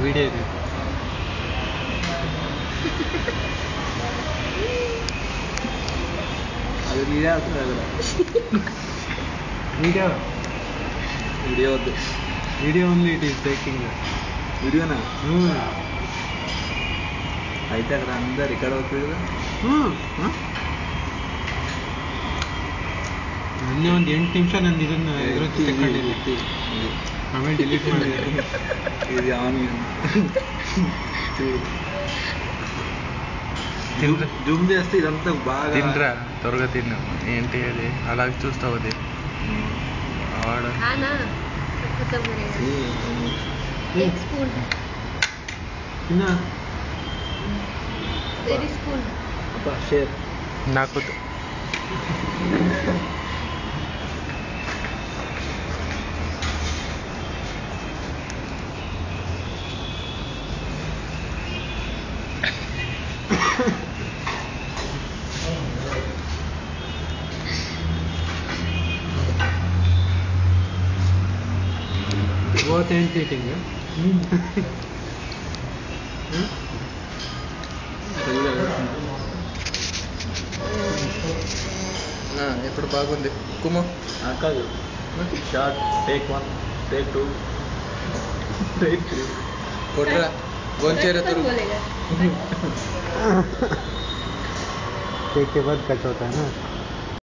Video ಇದೆ. ಅದು ನೀವೇ ಆಗ್ತದೆ ವಿಡಿಯೋ ವಿಡಿಯೋದು video only it is taking ವಿಡಿಯೋನಾ ಆಯ್ತು ಅక్కడ ಅಂದ ರೆಕಾರ್ಡ್ ಹೋಗ್ತಿರೋದು. ಮೊನ್ನೆ ಒಂದು 8 ನಿಮಿಷ ನಂದು ಇದನ್ನು ತಗೊಂಡಿಲ್ಲ, ಆಮೇಲೆ ಡಿಲೀಟ್ ಮಾಡಿದೆ. ಇದು ಅವನು జూమ్ చేస్తే ఇదంతా బాగా తినరా త్వరగా తిన్నా ఏంటి అది అలాగే చూస్తావు ఆడ షేర్ నాకు What ain't eating? ఇప్పుడు బాగుంది కుమ్మ కాదు షార్ట్ టేక్ 1 టేక్ 2 టేక్ 3 కొట్రా గొంచేర तुरु एक के बाद कट होता है ना.